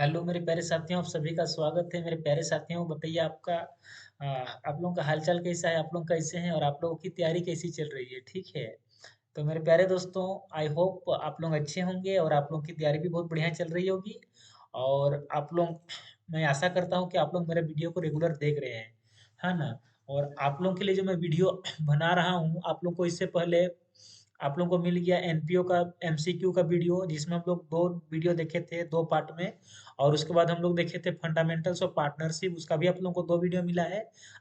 Hello मेरे प्यारे साथियों, आप सभी का स्वागत है। मेरे प्यारे साथियों, बताइए आपका आप लोगों का हालचाल कैसा है? आप लोग कैसे हैं और आप लोगों की तैयारी कैसी चल रही है? ठीक है। तो मेरे प्यारे दोस्तों, आई होप आप लोग अच्छे होंगे और आप लोगों की तैयारी भी बहुत बढ़िया चल रही होगी। और आप लोग, मैं आशा करता हूँ कि आप लोग मेरे वीडियो को रेगुलर देख रहे हैं, है ना? और आप लोगों के लिए जो मैं वीडियो बना रहा हूँ, आप लोग को इससे पहले आप लोगों को मिल गया एनपीओ का एमसीक्यू का वीडियो, जिसमें हम लोग दो वीडियो देखे थे, दो पार्ट में। और उसके बाद हम लोग देखे थे फंडामेंटल्स ऑफ पार्टनरशिप, उसका भी आप लोगों को दो वीडियो मिला है।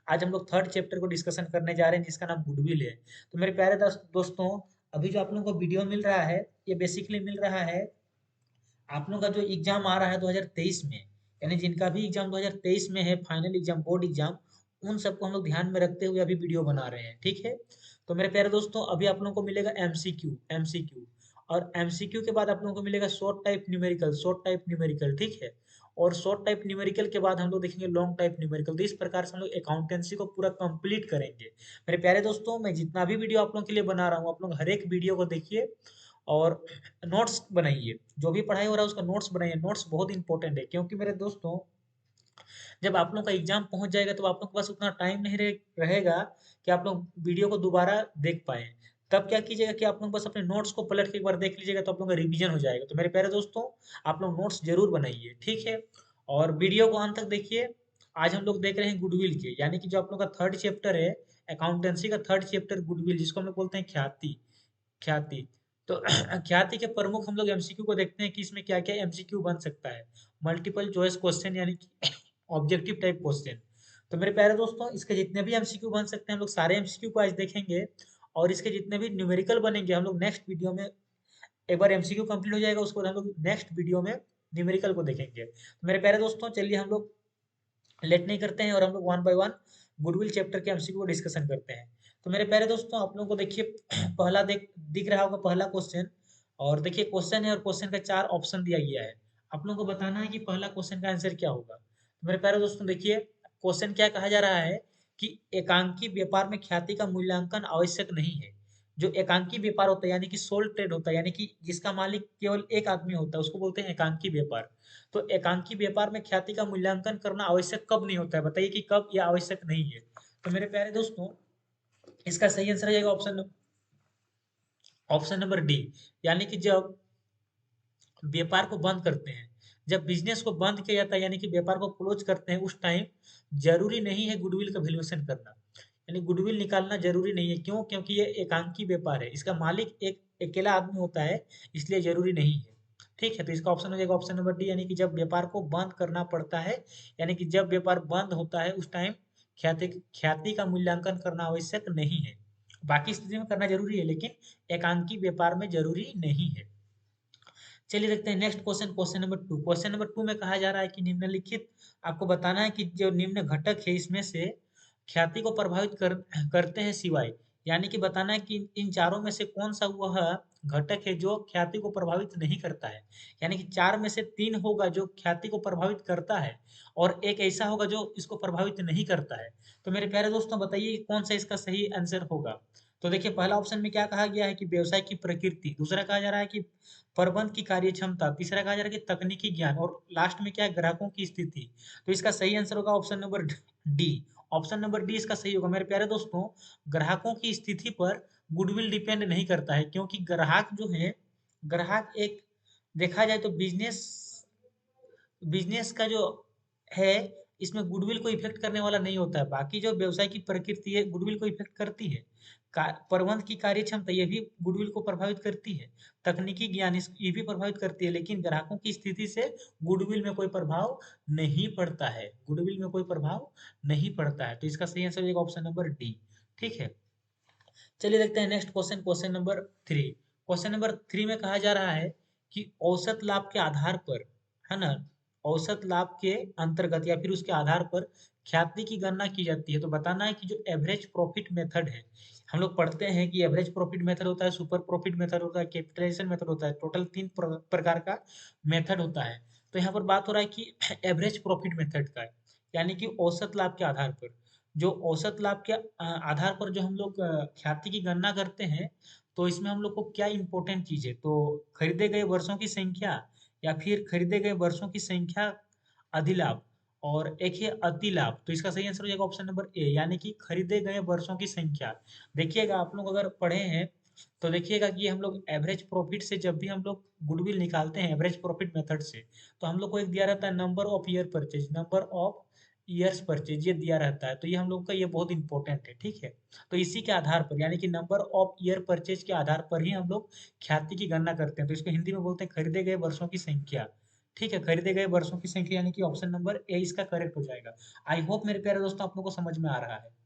आज हम लोग थर्ड चैप्टर को डिस्कशन करने जा रहे हैं, जिसका नाम गुडविल है। तो मेरे प्यारे दोस्तों, अभी जो आप लोगों को वीडियो मिल रहा है, ये बेसिकली मिल रहा है आप लोगों का जो एग्जाम आ रहा है 2023 में, यानी जिनका भी एग्जाम 2023 में है, फाइनल एग्जाम, बोर्ड एग्जाम, उन सबको हम लोग ध्यान में रखते हुए अभी वीडियो बना रहे हैं, ठीक है। तो मेरे प्यारे दोस्तों, अभी आप लोगों को मिलेगा एमसीक्यू एमसीक्यू और एमसीक्यू के बाद आप लोगों को मिलेगा शॉर्ट टाइप न्यूमेरिकल, ठीक है। और शॉर्ट टाइप न्यूमेरिकल के बाद हम लोग देखेंगे लॉन्ग टाइप न्यूमेरिकल। तो इस प्रकार से हम लोग अकाउंटेंसी को पूरा कंप्लीट करेंगे। मेरे प्यारे दोस्तों, मैं जितना भी वीडियो आप लोगों के लिए बना रहा हूँ, आप लोग हर एक वीडियो को देखिए और नोट्स बनाइए। जो भी पढ़ाई हो रहा है उसका नोट्स बनाइए। नोट्स बहुत इंपॉर्टेंट है, क्योंकि मेरे दोस्तों, जब आप लोग का एग्जाम पहुंच जाएगा तो आप लोग के पास उतना टाइम नहीं रहेगा कि आप लोग वीडियो को दोबारा देख पाए। तब क्या कीजिएगा कि आप लोग बस अपने नोट्स को पलट के एक बार देख लीजिएगा, तो आप लोग का रिवीजन हो जाएगा। तो मेरे प्यारे दोस्तों, आप लोग नोट्स जरूर बनाइए, ठीक है। और वीडियो को अंत तक देखिए। आज हम लोग देख रहे हैं गुडविल के, यानी कि जो आप लोग का थर्ड चैप्टर है, अकाउंटेंसी का थर्ड चैप्टर गुडविल, जिसको हम लोग बोलते हैं ख्याति। ख्याति। तो ख्याति के प्रमुख हम लोग एमसीक्यू को देखते हैं कि इसमें क्या क्या एमसीक्यू बन सकता है। मल्टीपल चॉइस क्वेश्चन, यानी कि ऑब्जेक्टिव टाइप क्वेश्चन। तो मेरे प्यारे दोस्तों, इसके जितने भी एमसीक्यू बन सकते हैं, हम लोग सारे एमसीक्यू को आज देखेंगे। और इसके जितने भी न्यूमेरिकल बनेंगे, हम लोग नेक्स्ट वीडियो में, एक बार एमसीक्यू कंप्लीट हो जाएगा उसके बाद हम लोग नेक्स्ट वीडियो में न्यूमेरिकल को देखेंगे। तो मेरे प्यारे दोस्तों, चलिए हम लोग लेट नहीं करते हैं और हम लोग one by one goodwill chapter के एमसीक्यू को डिस्कशन करते हैं। तो मेरे प्यारे दोस्तों, आप लोगों को देखिए पहला दिख रहा होगा पहला क्वेश्चन। और देखिए क्वेश्चन है और क्वेश्चन का चार ऑप्शन दिया गया है। आप लोगों को बताना है कि पहला क्वेश्चन का आंसर क्या होगा। तो मेरे प्यारे दोस्तों देखिए, क्वेश्चन क्या कहा जा रहा है कि एकांकी व्यापार में ख्याति का मूल्यांकन आवश्यक नहीं है। जो एकांकी व्यापार होता है, यानी कि सोल ट्रेड होता है, यानी कि जिसका मालिक केवल एक आदमी होता है, उसको बोलते हैं एकांकी व्यापार। तो एकांकी व्यापार में ख्याति का मूल्यांकन करना आवश्यक कब नहीं होता है? बताइए कि कब यह आवश्यक नहीं है। तो मेरे प्यारे दोस्तों, इसका सही आंसर हो जाएगा ऑप्शन नंबर डी। यानी कि जब व्यापार को बंद करते हैं, जब बिजनेस को बंद किया जाता है, यानी कि व्यापार को क्लोज करते हैं, उस टाइम जरूरी नहीं है गुडविल का वैल्यूएशन करना। यानी गुडविल निकालना जरूरी नहीं है। क्यों? क्योंकि ये एकांकी व्यापार है, इसका मालिक एक अकेला आदमी होता है, इसलिए जरूरी नहीं है। ठीक है, तो इसका ऑप्शन हो जाएगा ऑप्शन नंबर डी, यानी कि जब व्यापार को बंद करना पड़ता है, यानी कि जब व्यापार बंद होता है उस टाइम ख्याति ख्याति का मूल्यांकन करना आवश्यक नहीं है। बाकी स्थिति में करना जरूरी है, लेकिन एकांकी व्यापार में जरूरी नहीं है। चलिए देखते हैं next question, question number two. Question number two में कहा जा रहा है कि निम्नलिखित, आपको बताना है कि जो निम्न घटक है इसमें से ख्याति को प्रभावित करते हैं सिवाय, यानी कि बताना है कि इन चारों में से कौन सा वह घटक है जो ख्याति को प्रभावित नहीं करता है। यानी कि चार में से तीन होगा जो ख्याति को प्रभावित करता है, और एक ऐसा होगा जो इसको प्रभावित नहीं करता है। तो मेरे प्यारे दोस्तों, बताइए कि कौन सा इसका सही आंसर होगा। तो देखिए पहला ऑप्शन में क्या कहा गया है कि व्यवसाय की प्रकृति, दूसरा कहा जा रहा है कि प्रबंध की कार्यक्षमता, तीसरा कहा जा रहा है कि तकनीकी ज्ञान, और लास्ट में क्या है, ग्राहकों की स्थिति। तो इसका सही आंसर होगा option number D. Option number D इसका सही होगा। मेरे प्यारे दोस्तों, ग्राहकों की स्थिति पर गुडविल डिपेंड नहीं करता है, क्योंकि ग्राहक जो है, ग्राहक एक, देखा जाए तो बिजनेस बिजनेस का जो है, इसमें गुडविल को इफेक्ट करने वाला नहीं होता है। बाकी जो व्यवसाय की प्रकृति है, गुडविल को इफेक्ट करती है। प्रबंध की कार्यक्षमता, ये भी गुडविल को प्रभावित करती है। तकनीकी ज्ञान, ये भी प्रभावित करती है, लेकिन ग्राहकों की स्थिति से गुडविल में कोई प्रभाव नहीं पड़ता है। गुडविल में कोई प्रभाव नहीं पड़ता है। तो इसका सही आंसर हो जाएगा ऑप्शन नंबर डी। ठीक है, चलिए देखते हैं next question, question number three. Question number three में कहा जा रहा है कि औसत लाभ के आधार पर, है ना, औसत लाभ के अंतर्गत या फिर उसके आधार पर ख्याति की गणना की जाती है। तो बताना है कि जो एवरेज प्रॉफिट मेथड है, हम लोग पढ़ते हैं कि एवरेज प्रॉफिट मेथड होता है, सुपर प्रॉफिट मेथड होता है, कैपिटलाइजेशन मेथड होता है, टोटल तीन प्रकार का मेथड होता है। तो यहाँ पर बात हो रहा है कि एवरेज प्रॉफिट मेथड का है, यानी कि औसत लाभ के आधार पर, जो औसत लाभ के आधार पर जो हम लोग ख्याति की गणना करते हैं, तो इसमें हम लोग को क्या इंपॉर्टेंट चीज है, तो खरीदे गए वर्षों की संख्या, या फिर खरीदे गए वर्षों की संख्या अधिलाभ, और एक है अतिलाभ। तो इसका सही आंसर हो जाएगा ऑप्शन नंबर ए, यानी कि खरीदे गए वर्षों की संख्या। देखिएगा आप लोग अगर पढ़े हैं तो देखिएगा कि हम लोग एवरेज प्रॉफिट से जब भी हम लोग गुडविल निकालते हैं एवरेज प्रॉफिट मेथड से, तो हम लोग को एक दिया रहता है number of year purchase, number of years purchase, ये दिया रहता है। तो ये हम लोग का ये बहुत इंपॉर्टेंट है, ठीक है। तो इसी के आधार पर यानी कि नंबर ऑफ ईयर परचेज के आधार पर ही हम लोग ख्याति की गणना करते हैं। तो इसको हिंदी में बोलते हैं खरीदे गए वर्षों की संख्या, ठीक है। खरीदे गए वर्षों की संख्या यानी कि ऑप्शन नंबर ए इसका करेक्ट हो जाएगा। आई होप मेरे प्यारे दोस्तों आप लोगों को समझ में आ रहा है।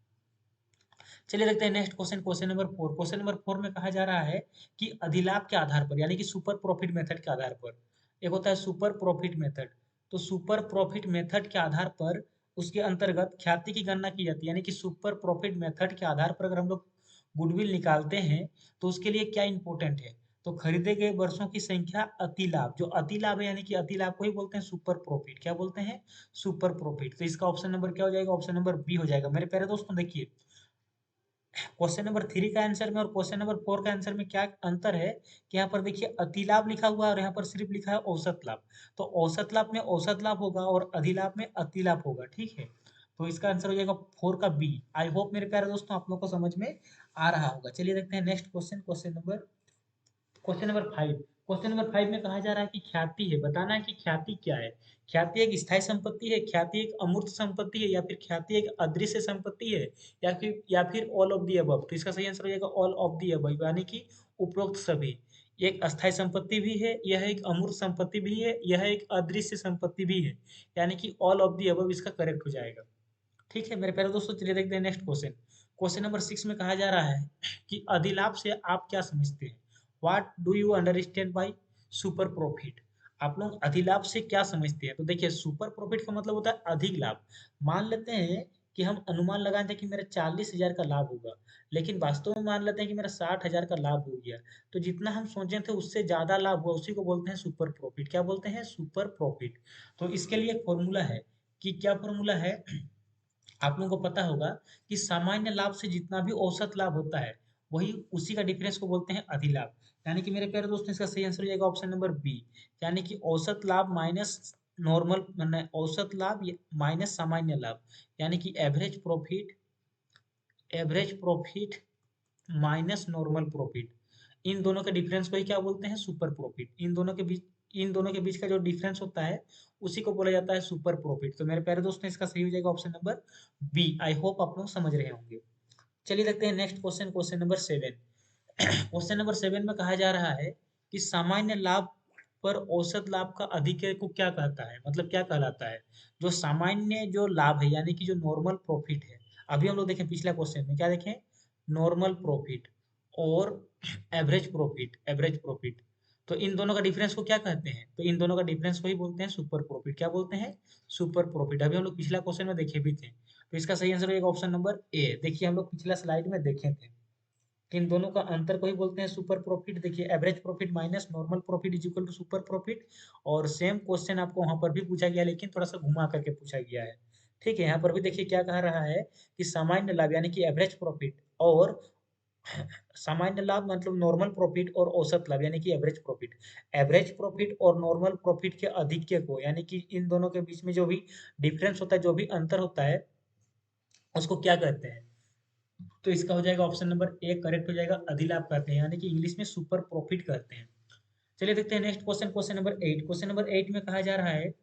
चलिए देखते हैं next question, question number 4। Question number 4 में कहा जा रहा है कि अधिलाभ के आधार पर यानी कि सुपर प्रॉफिट मेथड के आधार पर, एक होता है सुपर प्रॉफिट मेथड, तो सुपर प्रॉफिट मेथड के आधार पर उसके अंतर्गत ख्याति की गणना की जाती है। यानी कि सुपर प्रॉफिट मेथड के आधार पर अगर हम लोग गुडविल निकालते हैं तो उसके लिए क्या इंपॉर्टेंट है, तो खरीदे गए वर्षों की संख्या अतिलाभ, जो अतिलाभ है यानी कि अतिलाभ को ही बोलते हैं सुपर प्रॉफिट। क्या बोलते हैं? Super profit. तो इसका ऑप्शन नंबर क्या हो जाएगा? ऑप्शन नंबर बी हो जाएगा। मेरे प्यारे दोस्तों देखिए, क्वेश्चन नंबर 3 का आंसर में और क्वेश्चन नंबर 4 का आंसर में क्या अंतर है कि यहाँ पर देखिए अतिलाभ लिखा हुआ है और यहाँ पर सिर्फ लिखा है औसत लाभ। तो औसत लाभ में औसत लाभ होगा और अधिलाभ में अतिलाभ होगा, ठीक है। तो इसका आंसर हो जाएगा 4 का बी। आई होप मेरे प्यारे दोस्तों आप लोग को समझ में आ रहा होगा। चलिए देखते हैं next question, question number 5। Question number 5 में कहा जा रहा है कि ख्याति है, बताना है कि ख्याति क्या है। ख्याति एक स्थायी संपत्ति है, ख्याति एक अमूर्त संपत्ति है, या फिर ख्याति एक अदृश्य संपत्ति है, या फिर ऑल ऑफ दी अबव। तो इसका सही आंसर हो जाएगा ऑल ऑफ दी अबव, यानी कि उपरोक्त सभी। ये एक अस्थायी संपत्ति भी है, यह एक अमूर्त संपत्ति भी है, यह एक अदृश्य संपत्ति भी है, यानी कि ऑल ऑफ दी अबव इसका करेक्ट हो जाएगा। ठीक है मेरे प्यारे दोस्तों, चलिए देखते हैं नेक्स्ट क्वेश्चन। क्वेश्चन नंबर 6 में कहा जा रहा है कि अधिलाभ से आप क्या समझते हैं? What do you understand by super profit? आप लोग अधिलाभ से क्या समझते हैं? तो देखिए सुपर प्रॉफिट का मतलब होता है अधिक लाभ। मान लेते हैं कि हम अनुमान लगाए थे कि मेरा 40,000 का लाभ होगा, लेकिन वास्तव में मान लेते हैं कि मेरा 60,000 का लाभ हो गया। तो जितना हम सोचे थे उससे ज्यादा लाभ हुआ, उसी को बोलते हैं सुपर प्रॉफिट। क्या बोलते हैं? Super profit. तो इसके लिए एक फॉर्मूला है, कि क्या फॉर्मूला है आप लोगों को पता होगा कि सामान्य लाभ से जितना भी औसत लाभ होता है वही उसी का डिफरेंस को बोलते हैं अधिलाभ। यानी कि मेरे प्यारे दोस्तों इसका सही आंसर हो जाएगा ऑप्शन नंबर बी, यानी कि औसत लाभ माइनस नॉर्मल, औसत लाभ माइनस सामान्य लाभ, यानी कि average profit minus normal profit. इन दोनों के डिफरेंस को ही क्या बोलते हैं? Super profit. इन दोनों के बीच का जो डिफरेंस होता है उसी को बोला जाता है सुपर प्रॉफिट। तो मेरे प्यारे दोस्तों इसका सही हो जाएगा option number B. I hope आप लोग समझ रहे होंगे। चलिए देखते हैं next question, question number 7। Question number 7 में कहा जा रहा है कि सामान्य लाभ पर औसत लाभ का अधिक्य को क्या कहता है, मतलब क्या कहलाता है? जो सामान्य जो लाभ है यानी कि जो नॉर्मल प्रॉफिट है, अभी हम लोग देखें पिछला क्वेश्चन में क्या देखें, नॉर्मल प्रॉफिट और एवरेज प्रॉफिट। तो इन दोनों का डिफरेंस को क्या कहते हैं? तो इन दोनों का डिफरेंस को ही बोलते हैं सुपर प्रॉफिट। क्या बोलते हैं? Super profit. अभी हम लोग पिछला क्वेश्चन में देखे भी थे। तो इसका सही आंसर होगा ऑप्शन नंबर ए। देखिए हम लोग पिछला स्लाइड में देखे थे कि इन दोनों का अंतर को ही बोलते हैं सुपर प्रॉफिट। देखिए average profit minus normal profit is equal to super profit. और सेम क्वेश्चन आपको वहां पर भी पूछा गया, लेकिन थोड़ा सा घुमा करके पूछा गया है। ठीक है, यहाँ पर भी देखिए क्या कह रहा है कि सामान्य लाभ यानी कि एवरेज प्रॉफिट और सामान्य लाभ मतलब नॉर्मल प्रॉफिट और औसत लाभ यानी कि एवरेज प्रॉफिट। एवरेज प्रॉफिट और नॉर्मल प्रॉफिट के अधिक्य को यानी कि इन दोनों के बीच में जो भी डिफरेंस होता है, जो भी अंतर होता है, उसको क्या कहते हैं? तो इसका हो जाएगा ऑप्शन नंबर ए करेक्ट हो जाएगा, अधिलाभ कहते हैं, यानी कि इंग्लिश में सुपर प्रॉफिट कहते हैं। चलिए देखते हैं next question, question number 8। Question number 8 में कहा जा रहा है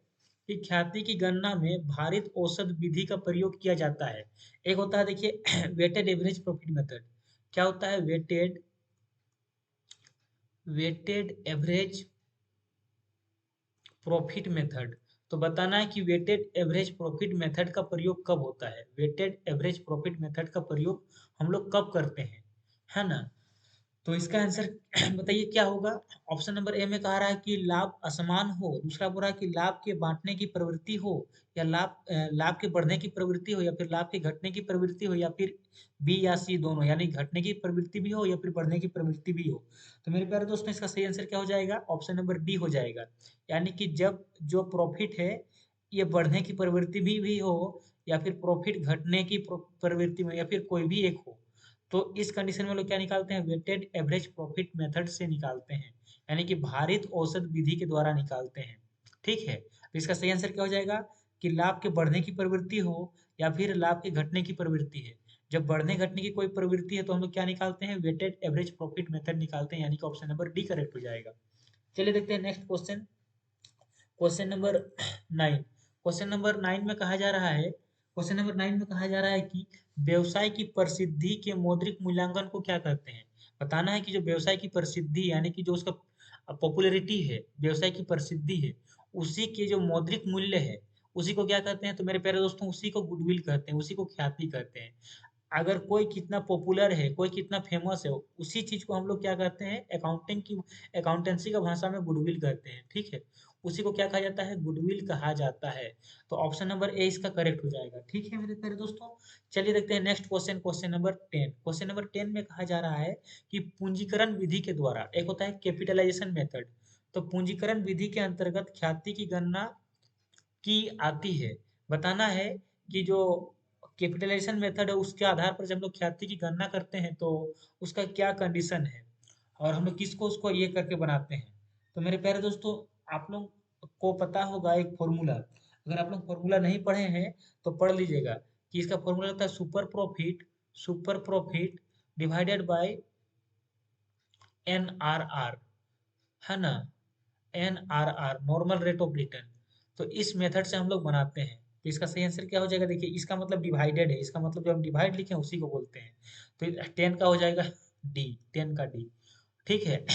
कि ख्याति की गणना में भारित औसत विधि का प्रयोग किया जाता है। एक होता है देखिए वेटेड एवरेज प्रॉफिट मेथड। क्या होता है? Weighted average profit method. तो बताना है कि वेटेड एवरेज प्रॉफिट मेथड का प्रयोग कब होता है? वेटेड एवरेज प्रॉफिट मेथड का प्रयोग हम लोग कब करते हैं, है ना? तो इसका आंसर बताइए क्या होगा? ऑप्शन नंबर ए में कह रहा है कि लाभ असमान हो, दूसरा बोल रहा है कि लाभ के बांटने की प्रवृत्ति हो, या लाभ के बढ़ने की प्रवृत्ति हो, या फिर लाभ के घटने की प्रवृत्ति हो, या फिर बी या सी दोनों, यानी घटने की प्रवृत्ति भी हो या फिर बढ़ने की प्रवृत्ति भी हो। तो मेरे प्यारे दोस्तों इसका सही आंसर क्या हो जाएगा? ऑप्शन नंबर डी हो जाएगा, यानी कि जब जो प्रॉफिट है ये बढ़ने की प्रवृत्ति भी हो, या फिर प्रॉफिट घटने की प्रवृत्ति में, या फिर कोई भी एक हो, तो इस कंडीशन में लोग क्या निकालते हैं? वेटेड एवरेज प्रॉफिट मेथड से निकालते हैं। यानी कि भारित औसत विधि के द्वारा निकालते हैं। ठीक है, तो इसका सही आंसर क्या हो जाएगा कि लाभ के बढ़ने की प्रवृत्ति हो या फिर लाभ के घटने की प्रवृत्ति है। जब बढ़ने घटने की कोई प्रवृत्ति है तो हम लोग क्या निकालते हैं, वेटेड एवरेज प्रॉफिट मेथड निकालते हैं, यानी कि ऑप्शन नंबर डी करेक्ट हो जाएगा। चलिए देखते हैं next question, question number 9। Question number 9 में कहा जा रहा है, क्वेश्चन नंबर 9 में कहा जा रहा है कि व्यवसाय की प्रसिद्धि के मौद्रिक मूल्यांकन को क्या कहते हैं। बताना है कि जो व्यवसाय की प्रसिद्धि यानी कि जो उसका पॉपुलैरिटी है, व्यवसाय की प्रसिद्धि है, उसी के जो मौद्रिक मूल्य है उसी को क्या कहते हैं। तो मेरे प्यारे दोस्तों उसी को गुडविल कहते हैं, उसी को ख्याति कहते हैं। अगर कोई कितना पॉपुलर है, कोई कितना फेमस है, उसी चीज को हम लोग क्या कहते हैं, अकाउंटेंसी का भाषा में गुडविल कहते हैं। ठीक है, उसी को क्या कहा जाता है, गुडविल कहा जाता है। तो ऑप्शन नंबर ए इसका करेक्ट हो जाएगा। ठीक है मेरे प्यारे दोस्तों, चलिए देखते हैं next question, question number 10। Question number 10 में कहा जा रहा है कि पूंजीकरण विधि के द्वारा, एक होता है कैपिटलाइजेशन मेथड, तो पूंजीकरण विधि के अंतर्गत ख्याति की गणना की आती है। बताना है कि जो कैपिटलाइजेशन मेथड है उसके आधार पर जब हम लोग ख्याति की गणना करते हैं तो उसका क्या कंडीशन है और हम लोग किसको उसको ये करके बनाते हैं। तो मेरे प्यारे दोस्तों आप लोग को पता होगा एक फॉर्मूला, अगर आप लोग फॉर्मूला नहीं पढ़े हैं तो पढ़ लीजिएगा कि इसका फॉर्मूला होता है super profit divided by NRR, है ना, NRR normal rate of return. तो इस मेथड से हम लोग बनाते हैं। तो इसका सही आंसर क्या हो जाएगा, देखिए इसका मतलब डिवाइडेड है, इसका मतलब जब हम डिवाइड लिखें उसी को बोलते हैं। तो 10 का हो जाएगा डी, 10 का डी। ठीक है,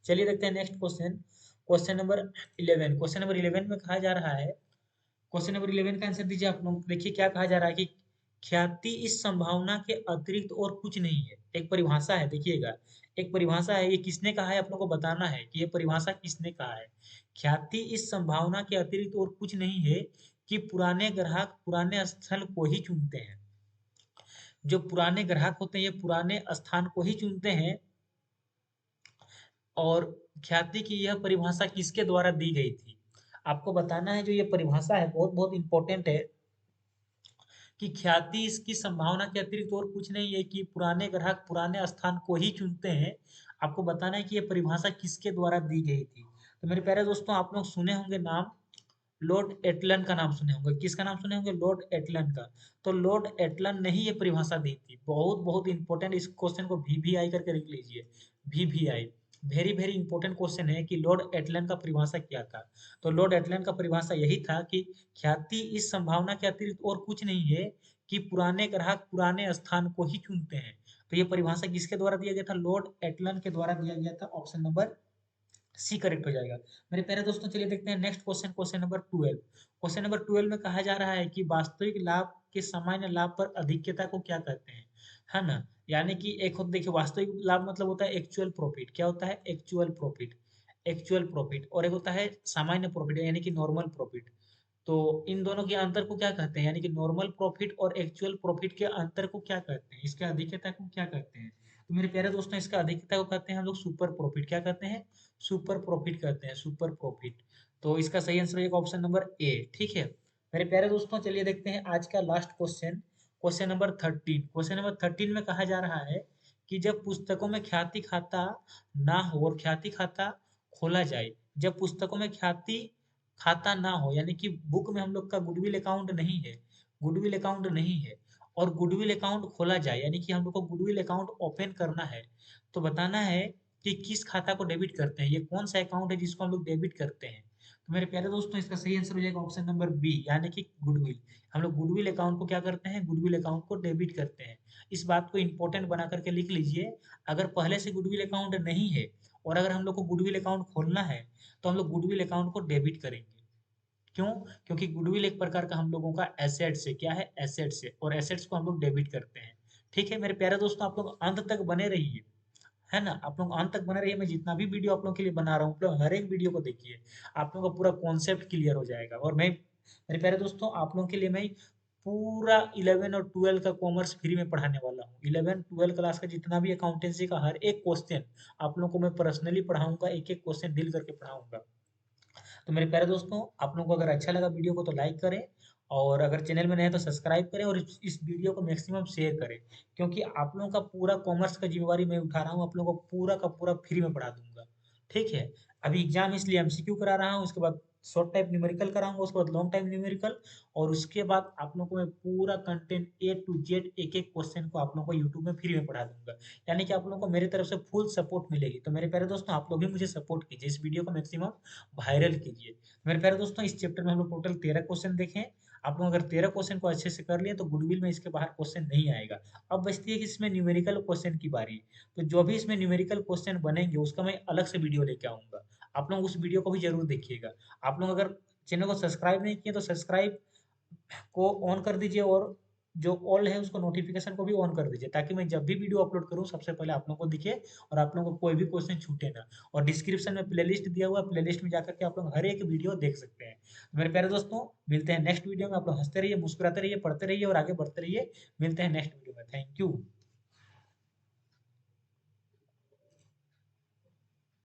चलिए देखते हैं next question, question number 11। Question number 11 में कहा जा रहा है, क्वेश्चन नंबर 11 का आंसर दीजिए आप लोग। देखिए क्या कहा जा रहा है कि ख्याति इस संभावना के अतिरिक्त और कुछ नहीं है। एक परिभाषा है, देखिएगा एक परिभाषा है, ये किसने कहा है आप लोग को बताना है कि ये परिभाषा किसने कहा है। ख्याति इस संभावना के अतिरिक्त और कुछ नहीं है कि पुराने ग्राहक पुराने स्थल को ही चुनते हैं। जो पुराने ग्राहक होते हैं ये पुराने स्थान को ही चुनते हैं। और ख्याति की यह परिभाषा किसके द्वारा दी गई थी, आपको बताना है। जो ये परिभाषा है बहुत बहुत इंपॉर्टेंट है कि ख्याति इसकी संभावना के अतिरिक्त और कुछ नहीं है कि पुराने ग्राहक पुराने स्थान को ही चुनते हैं। आपको बताना है कि ये परिभाषा किसके द्वारा दी गई थी। तो मेरे प्यारे दोस्तों आप लोग सुने होंगे नाम, लॉर्ड एटलन का नाम सुने होंगे। किसका नाम सुने होंगे, लॉर्ड एटलन का। तो लॉर्ड एटलन ने ही ये परिभाषा दी थी। बहुत बहुत इंपॉर्टेंट, इस क्वेश्चन को VVI करके लिख लीजिए, VVI, very very important question है कि लॉर्ड एटलन का परिभाषा क्या था। तो लॉर्ड एटलन का परिभाषा यही था कि ख्याति इस संभावना के अतिरिक्त और कुछ नहीं है कि पुराने ग्राहक पुराने स्थान को ही चुनते हैं। तो ये परिभाषा किसके द्वारा दिया गया था, लॉर्ड एटलन के द्वारा दिया गया था। ऑप्शन नंबर सी करेक्ट हो जाएगा। मेरे प्यारे दोस्तों चलिए देखते हैं next question, question number 12। Question number 12 में कहा जा रहा है कि वास्तविक लाभ के सामान्य लाभ पर अधिक्यता को क्या कहते हैं, है ना। यानी कि एक होता, देखिए वास्तविक लाभ मतलब होता है एक्चुअल प्रॉफिट, क्या होता है एक्चुअल प्रॉफिट, एक्चुअल प्रॉफिट, और एक होता है सामान्य प्रॉफिट यानी कि नॉर्मल प्रॉफिट। तो इन दोनों के अंतर को क्या कहते हैं, यानी कि नॉर्मल प्रॉफिट और एक्चुअल प्रॉफिट के अंतर को क्या कहते हैं, इसके अधिकता को क्या कहते हैं। तो मेरे प्यारे दोस्तों इसका अधिकता को कहते हैं हम लोग सुपर प्रॉफिट, क्या कहते हैं, सुपर प्रॉफिट कहते हैं, सुपर प्रॉफिट। तो इसका सही आंसर होगा ऑप्शन नंबर ए। ठीक है मेरे प्यारे दोस्तों चलिए देखते हैं आज का last question, question number 13। Question number 13 में कहा जा रहा है कि जब पुस्तकों में ख्याति खाता ना हो और ख्याति खाता खोला जाए, जब पुस्तकों में ख्याति खाता ना हो यानी कि बुक में हम लोग का गुडविल अकाउंट नहीं है, गुडविल अकाउंट नहीं है, और गुडविल अकाउंट खोला जाए यानी कि हम लोग को गुडविल अकाउंट ओपन करना है। तो बताना है कि किस खाता को डेबिट करते हैं, ये कौन सा अकाउंट है जिसको हम लोग डेबिट करते हैं। तो मेरे प्यारे दोस्तों इसका सही आंसर हो जाएगा ऑप्शन नंबर बी, यानी कि गुडविल। हम लोग गुडविल अकाउंट को क्या करते हैं, गुडविल अकाउंट को डेबिट करते हैं। इस बात को इंपॉर्टेंट बना करके लिख लीजिए। अगर पहले से गुडविल अकाउंट नहीं है और अगर हम लोग को गुडविल अकाउंट खोलना है तो हम लोग गुडविल अकाउंट को डेबिट करेंगे। क्यों, क्योंकि गुडविल एक प्रकार का हम लोगों का एसेट्स है, क्या है एसेट्स है, और एसेट्स को हम लोग डेबिट करते हैं। ठीक है मेरे प्यारे दोस्तों आप लोग अंत तक बने रहिए, है ना, आप लोग अंत तक बने रहिए। मैं जितना भी वीडियो आप लोग के लिए बना रहा हूँ आप लोग हर एक वीडियो को देखिए, आप लोगों का पूरा कॉन्सेप्ट क्लियर हो जाएगा। और मैं मेरे प्यारे दोस्तों आप लोगों के लिए मैं पूरा 11 और 12 का कॉमर्स फ्री में पढ़ाने वाला हूँ। 11 12 क्लास का जितना भी अकाउंटेंसी का हर एक क्वेश्चन आप लोगों को मैं पर्सनली पढ़ाऊंगा, एक एक क्वेश्चन डील करके पढ़ाऊंगा। तो मेरे प्यारे दोस्तों आप लोगों को अगर अच्छा लगा वीडियो को तो लाइक करें, और अगर चैनल में नए हैं तो सब्सक्राइब करें, और इस वीडियो को मैक्सिमम शेयर करें, क्योंकि आप लोगों का पूरा कॉमर्स का जिम्मेवारी मैं उठा रहा हूँ, आप लोगों को पूरा का पूरा फ्री में पढ़ा दूंगा। ठीक है? अभी एग्ज़ाम इसलिए एमसीक्यू करा रहा हूँ, उसके बाद शॉर्ट टाइप न्यूमेरिकल कराऊँगा, उसके बाद लॉन्ग टाइम न्यूमेरिकल और उसके बाद आप लोगों को मैं पूरा कंटेंट ए टू जेड एक-एक क्वेश्चन को आप लोगों को यूट्यूब में फ्री में पढ़ा दूँगा। यानी कि आप लोगों को मेरी तरफ से फुल सपोर्ट मिलेगी। तो मेरे प्यारे दोस्तों आप लोग भी मुझे सपोर्ट कीजिए, इस वीडियो को मैक्सिमम वायरल कीजिए। मेरे प्यारे दोस्तों इस चैप्टर में हम लोग टोटल 13 क्वेश्चन देखे हैं। आप लोग अगर 13 क्वेश्चन को अच्छे से कर लिए तो गुडविल में इसके बाहर क्वेश्चन नहीं आएगा। अब बचती है कि इसमें न्यूमेरिकल क्वेश्चन की बारी। तो जो भी इसमें न्यूमेरिकल क्वेश्चन बनेंगे उसका मैं अलग से वीडियो लेके आऊँगा। आप लोग उस वीडियो को भी ज़रूर देखिएगा। आप लोग अगर चैनल को सब्सक्राइब नहीं किए तो सब्सक्राइब को ऑन कर दीजिए और जो ऑल है उसको नोटिफ़िकेशन को भी ऑन कर दीजिए ताकि मैं जब भी वीडियो अपलोड करूँ सबसे पहले आप लोगों को दिखे और आप लोगों को कोई भी क्वेश्चन छूटे ना। और डिस्क्रिप्शन में प्लेलिस्ट दिया हुआ है, प्लेलिस्ट में जाकर के आप लोग हर एक वीडियो देख सकते हैं। तो मेरे प्यारे दोस्तों मिलते हैं नेक्स्ट वीडियो में। आप लोग हँसते रहिए, मुस्कुराते रहिए, पढ़ते रहिए और आगे बढ़ते रहिए। मिलते हैं नेक्स्ट वीडियो में। Thank you.